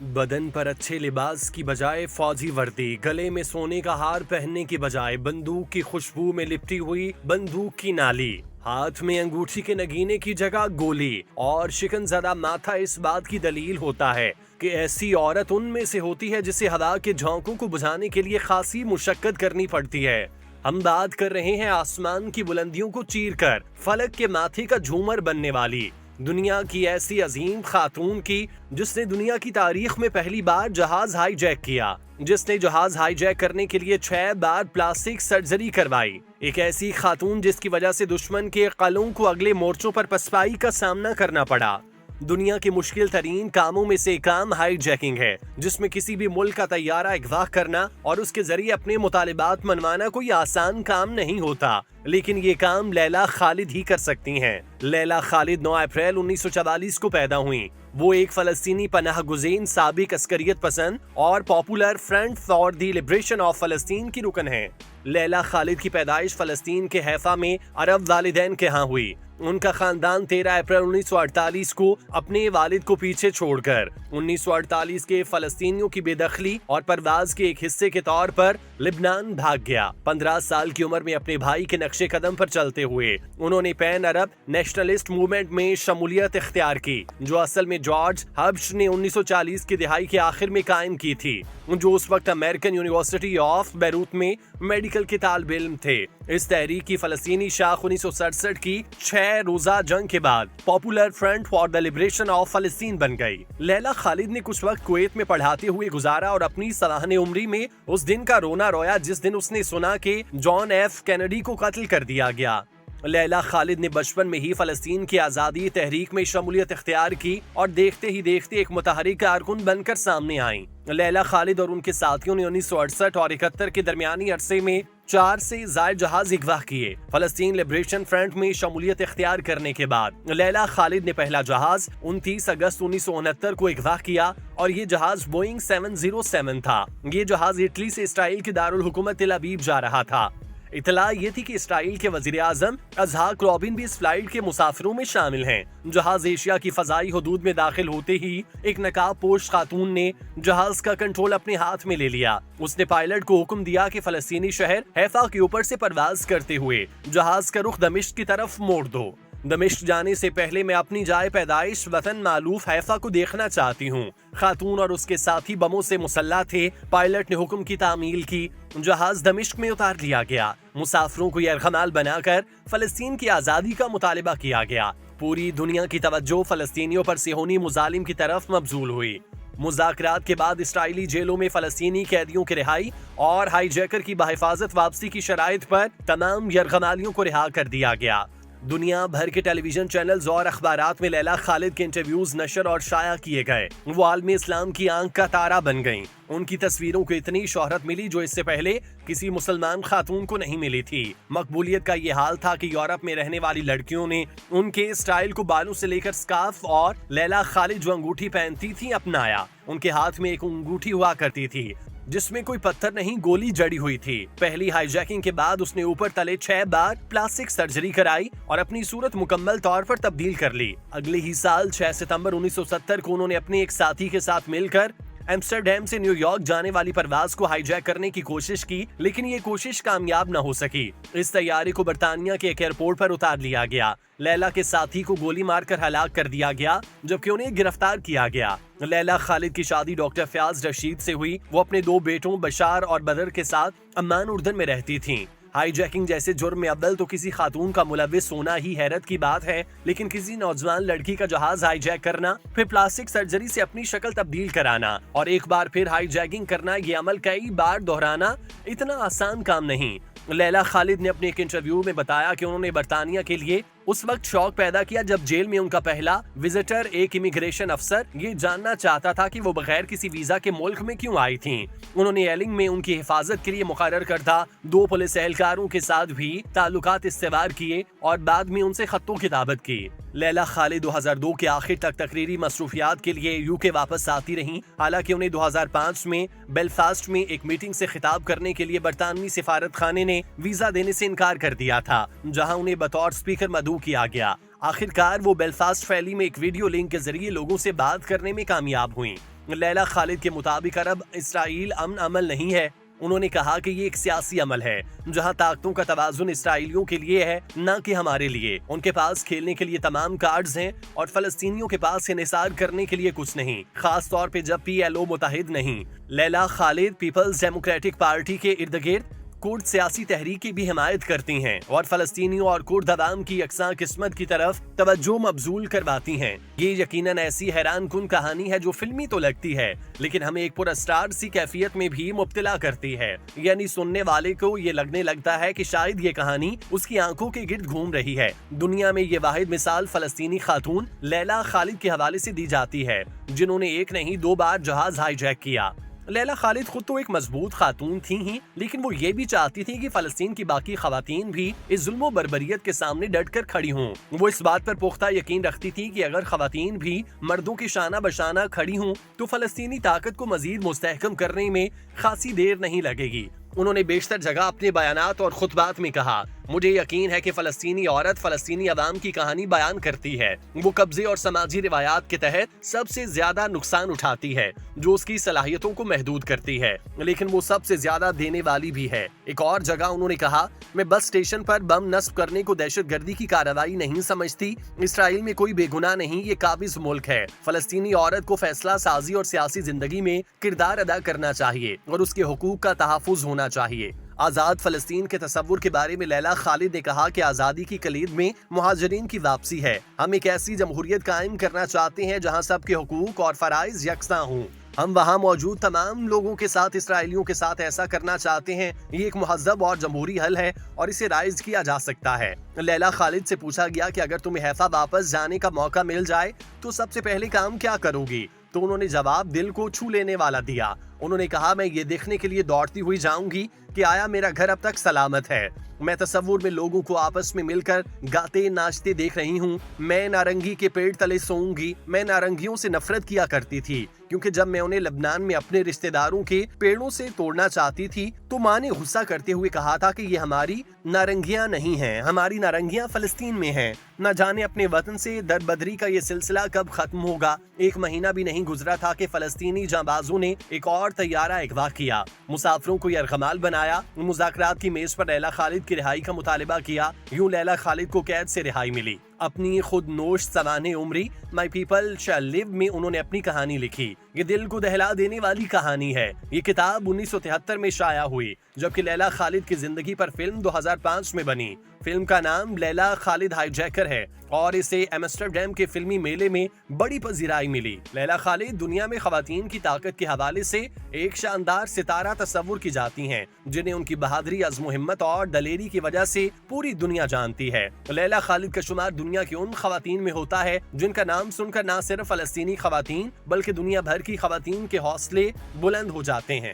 بدن پر اچھے لباس کی بجائے فوجی وردی، گلے میں سونے کا ہار پہننے کی بجائے بندوق کی خوشبو میں لپٹی ہوئی بندوق کی نالی، ہاتھ میں انگوٹھی کے نگینے کی جگہ گولی اور شکن زدہ ماتھا اس بات کی دلیل ہوتا ہے کہ ایسی عورت ان میں سے ہوتی ہے جسے ہوا کے جھونکوں کو بجھانے کے لیے خاصی مشقت کرنی پڑتی ہے۔ ہم بات کر رہے ہیں آسمان کی بلندیوں کو چیر کر فلک کے ماتھے کا جھومر بننے والی دنیا کی ایسی عظیم خاتون کی، جس نے دنیا کی تاریخ میں پہلی بار جہاز ہائی جیک کیا، جس نے جہاز ہائی جیک کرنے کے لیے 6 بار پلاسٹک سرجری کروائی۔ ایک ایسی خاتون جس کی وجہ سے دشمن کے قلعوں کو اگلے مورچوں پر پسپائی کا سامنا کرنا پڑا۔ دنیا کے مشکل ترین کاموں میں سے ایک کام ہائی جیکنگ ہے، جس میں کسی بھی ملک کا طیارہ اغوا کرنا اور اس کے ذریعے اپنے مطالبات منوانا کوئی آسان کام نہیں ہوتا، لیکن یہ کام لیلا خالد ہی کر سکتی ہیں۔ لیلا خالد 9 اپریل 1944 کو پیدا ہوئیں۔ وہ ایک فلسطینی پناہ گزین، سابق عسکریت پسند اور popular front for the liberation of فلسطین کی رکن ہیں۔ لیلا خالد کی پیدائش فلسطین کے حیفا میں عرب والدین کے ہاں ہوئی۔ ان کا خاندان 13 اپریل 1948 کو اپنے والد کو پیچھے چھوڑ کر 1948 کے فلسطینیوں کی بے دخلی اور پرواز کے ایک حصے کے طور پر لبنان بھاگ گیا۔ 15 سال کی عمر میں اپنے بھائی کے نقش قدم پر چلتے ہوئے انہوں نے پین عرب نیشنلسٹ موومنٹ میں شمولیت اختیار کی، جو اصل میں جارج ہبش نے 1940 کی دہائی کے آخر میں قائم کی تھی، جو اس وقت امریکن یونیورسٹی آف بیروت میں میڈیکل کے طالب علم تھے۔ اس تحریک کی فلسطینی شاخ 1967 کی 6 روزہ جنگ کے بعد popular front for the liberation of فلسطین بن گئی۔ لیلا خالد نے کچھ وقت کویت میں پڑھاتے ہوئے گزارا اور اپنی سلاہن عمری میں اس دن کا رونا رویا جس دن اس نے سنا کہ جان ایف کینیڈی کو قتل کر دیا گیا۔ لیلا خالد نے بچپن میں ہی فلسطین کی آزادی تحریک میں شمولیت اختیار کی اور دیکھتے ہی دیکھتے ایک متحرک کارکن بن کر سامنے آئیں۔ لیلا خالد اور ان کے ساتھیوں نے 1968 اور 71 کے درمیانی عرصے میں 4 سے زائد جہاز اغوا کیے۔ فلسطین لبریشن فرنٹ میں شمولیت اختیار کرنے کے بعد لیلا خالد نے پہلا جہاز 29 اگست 1969 کو اغوا کیا اور یہ جہاز بوئنگ 707 تھا۔ یہ جہاز اٹلی سے اسرائیل کے دارالحکومت تل ابیب جا رہا تھا۔ اطلاع یہ تھی کہ اسرائیل کے وزیر اعظم اسحاق رابین بھی اس فلائٹ کے مسافروں میں شامل ہیں۔ جہاز ایشیا کی فضائی حدود میں داخل ہوتے ہی ایک نقاب پوش خاتون نے جہاز کا کنٹرول اپنے ہاتھ میں لے لیا۔ اس نے پائلٹ کو حکم دیا کہ فلسطینی شہر حیفا کے اوپر سے پرواز کرتے ہوئے جہاز کا رخ دمشق کی طرف موڑ دو۔ دمشق جانے سے پہلے میں اپنی جائے پیدائش وطن مالوف حیفا کو دیکھنا چاہتی ہوں۔ خاتون اور اس کے ساتھی بموں سے مسلح تھے۔ پائلٹ نے حکم کی تعمیل کی، جہاز دمشق میں اتار لیا گیا۔ مسافروں کو یرغمال بنا کر فلسطین کی آزادی کا مطالبہ کیا گیا۔ پوری دنیا کی توجہ فلسطینیوں پر صہیونی مظالم کی طرف مبذول ہوئی۔ مذاکرات کے بعد اسرائیلی جیلوں میں فلسطینی قیدیوں کی رہائی اور ہائی جیکر کی بحفاظت واپسی کی شرائط پر تمام یرغمالیوں کو رہا کر دیا گیا۔ دنیا بھر کے ٹیلی ویژن چینلز اور اخبارات میں لیلا خالد کے انٹرویوز نشر اور شائع کیے گئے۔ وہ عالم اسلام کی آنکھ کا تارا بن گئیں۔ ان کی تصویروں کو اتنی شہرت ملی جو اس سے پہلے کسی مسلمان خاتون کو نہیں ملی تھی۔ مقبولیت کا یہ حال تھا کہ یورپ میں رہنے والی لڑکیوں نے ان کے اسٹائل کو بالوں سے لے کر سکارف اور لیلا خالد جو انگوٹھی پہنتی تھی اپنایا۔ ان کے ہاتھ میں ایک انگوٹھی ہوا کرتی تھی جس میں کوئی پتھر نہیں، گولی جڑی ہوئی تھی۔ پہلی ہائی جیکنگ کے بعد اس نے اوپر تلے 6 بار پلاسٹک سرجری کرائی اور اپنی صورت مکمل طور پر تبدیل کر لی۔ اگلے ہی سال 6 ستمبر 1970 کو انہوں نے اپنے ایک ساتھی کے ساتھ مل کر ایمسٹرڈیم سے نیو یارک جانے والی پرواز کو ہائی جیک کرنے کی کوشش کی، لیکن یہ کوشش کامیاب نہ ہو سکی۔ اس طیارے کو برطانیہ کے ایک ایئرپورٹ پر اتار لیا گیا۔ لیلا کے ساتھی کو گولی مار کر ہلاک کر دیا گیا جبکہ انہیں گرفتار کیا گیا۔ لیلا خالد کی شادی ڈاکٹر فیاض رشید سے ہوئی۔ وہ اپنے 2 بیٹوں بشار اور بدر کے ساتھ عمان اردن میں رہتی تھیں۔ ہائی جیکنگ جیسے جرم میں اول تو کسی خاتون کا ملوث ہونا ہی حیرت کی بات ہے، لیکن کسی نوجوان لڑکی کا جہاز ہائی جیک کرنا، پھر پلاسٹک سرجری سے اپنی شکل تبدیل کرانا اور ایک بار پھر ہائی جیکنگ کرنا، یہ عمل کئی بار دہرانا اتنا آسان کام نہیں۔ لیلا خالد نے اپنے ایک انٹرویو میں بتایا کہ انہوں نے برطانیہ کے لیے اس وقت شوق پیدا کیا جب جیل میں ان کا پہلا وزٹر ایک امیگریشن افسر یہ جاننا چاہتا تھا کہ وہ بغیر کسی ویزا کے ملک میں کیوں آئی تھیں۔ انہوں نے ایلنگ میں ان کی حفاظت کے لیے مقرر کردہ 2 پولیس اہلکاروں کے ساتھ بھی تعلقات استوار کیے اور بعد میں ان سے خط و کتابت کی۔ لیلا خالد 2002 کے آخر تک تقریری مصروفیات کے لیے UK واپس آتی رہیں، حالانکہ انہیں 2005 میں بیلفاسٹ میں ایک میٹنگ سے خطاب کرنے کے لیے برطانوی سفارت خانے نے ویزا دینے سے انکار کر دیا تھا، جہاں انہیں بطور اسپیکر مدعو کیا گیا۔ آخر کار وہ بیلفاسٹ فیلی میں ایک ویڈیو لنک کے ذریعے لوگوں سے بات کرنے میں کامیاب ہوئیں۔ لیلا خالد کے مطابق عرب اسرائیل امن عمل نہیں ہے. انہوں نے کہا کہ یہ ایک سیاسی عمل ہے جہاں طاقتوں کا توازن اسرائیلیوں کے لیے ہے نہ کہ ہمارے لیے. ان کے پاس کھیلنے کے لیے تمام کارڈز ہیں اور فلسطینیوں کے پاس انحصار کرنے کے لیے کچھ نہیں، خاص طور پہ جب PLO متحد نہیں. لیلا خالد پیپلز ڈیموکریٹک پارٹی کے ارد گرد کرد سیاسی تحریکی بھی حمایت کرتی ہیں اور فلسطینیوں اور کرد عوام کی یکساں قسمت کی طرف توجہ مبذول کرواتی ہیں. یہ یقیناً ایسی حیران کن کہانی ہے جو فلمی تو لگتی ہے لیکن ہمیں ایک پراسرار سی کیفیت میں بھی مبتلا کرتی ہے. یعنی سننے والے کو یہ لگنے لگتا ہے کہ شاید یہ کہانی اس کی آنکھوں کے گرد گھوم رہی ہے. دنیا میں یہ واحد مثال فلسطینی خاتون لیلا خالد کے حوالے سے دی جاتی ہے جنہوں نے ایک نہیں 2 بار جہاز ہائی جیک کیا. لیلا خالد خود تو ایک مضبوط خاتون تھی ہی، لیکن وہ یہ بھی چاہتی تھی کہ فلسطین کی باقی خواتین بھی اس ظلم و بربریت کے سامنے ڈٹ کر کھڑی ہوں. وہ اس بات پر پختہ یقین رکھتی تھی کہ اگر خواتین بھی مردوں کے شانہ بشانہ کھڑی ہوں تو فلسطینی طاقت کو مزید مستحکم کرنے میں خاصی دیر نہیں لگے گی. انہوں نے بیشتر جگہ اپنے بیانات اور خطبات میں کہا، مجھے یقین ہے کہ فلسطینی عورت فلسطینی عوام کی کہانی بیان کرتی ہے. وہ قبضے اور سماجی روایات کے تحت سب سے زیادہ نقصان اٹھاتی ہے جو اس کی صلاحیتوں کو محدود کرتی ہے، لیکن وہ سب سے زیادہ دینے والی بھی ہے. ایک اور جگہ انہوں نے کہا، میں بس اسٹیشن پر بم نصب کرنے کو دہشت گردی کی کارروائی نہیں سمجھتی. اسرائیل میں کوئی بے گناہ نہیں، یہ قابض ملک ہے. فلسطینی عورت کو فیصلہ سازی اور سیاسی زندگی میں کردار ادا کرنا چاہیے اور اس کے حقوق کا تحفظ ہونا چاہیے. آزاد فلسطین کے تصور کے بارے میں لیلا خالد نے کہا کہ آزادی کی کلید میں مہاجرین کی واپسی ہے. ہم ایک ایسی جمہوریت قائم کرنا چاہتے ہیں جہاں سب کے حقوق اور فرائض یکساں ہوں. ہم وہاں موجود تمام لوگوں کے ساتھ اسرائیلیوں کے ساتھ ایسا کرنا چاہتے ہیں. یہ ایک مہذب اور جمہوری حل ہے اور اسے رائج کیا جا سکتا ہے. لیلا خالد سے پوچھا گیا کہ اگر تمہیں حیفا واپس جانے کا موقع مل جائے تو سب سے پہلے کام کیا کرو گی؟ تو انہوں نے جواب دل کو چھو لینے والا دیا. انہوں نے کہا، میں یہ دیکھنے کے لیے دوڑتی ہوئی جاؤں گی کہ آیا میرا گھر اب تک سلامت ہے. میں تصور میں لوگوں کو آپس میں مل کر گاتے ناچتے دیکھ رہی ہوں. میں نارنگی کے پیڑ تلے سوؤں گی. میں نارنگیوں سے نفرت کیا کرتی تھی کیونکہ جب میں انہیں لبنان میں اپنے رشتہ داروں کے پیڑوں سے توڑنا چاہتی تھی تو ماں نے غصہ کرتے ہوئے کہا تھا کہ یہ ہماری نارنگیاں نہیں ہیں، ہماری نارنگیاں فلسطین میں ہیں. نہ جانے اپنے وطن سے دربدری کا یہ سلسلہ کب ختم ہوگا. 1 مہینہ بھی نہیں گزرا تھا کہ فلسطینی جانبازوں نے ایک اور طیارہ اغوا کیا، مسافروں کو یرغمال بنایا، مذاکرات کی میز پر لیلا خالد کی رہائی کا مطالبہ کیا. یوں لیلا خالد کو قید سے رہائی ملی. اپنی خود نوش سوانح عمری مائی پیپل شیل لیو میں انہوں نے اپنی کہانی لکھی. یہ دل کو دہلا دینے والی کہانی ہے. یہ کتاب 1973 میں شائع ہوئی جبکہ لیلا خالد کی زندگی پر فلم 2005 میں بنی. فلم کا نام لیلا خالد ہائی جیکر ہے اور اسے ایمسٹرڈیم کے فلمی میلے میں بڑی پذیرائی ملی. لیلا خالد دنیا میں خواتین کی طاقت کے حوالے سے ایک شاندار ستارہ تصور کی جاتی ہیں جنہیں ان کی بہادری، عزم و ہمت اور دلیری کی وجہ سے پوری دنیا جانتی ہے. لیلا خالد کا شمار دنیا کی ان خواتین میں ہوتا ہے جن کا نام سن کر نہ صرف فلسطینی خواتین بلکہ دنیا بھر کی خواتین کے حوصلے بلند ہو جاتے ہیں.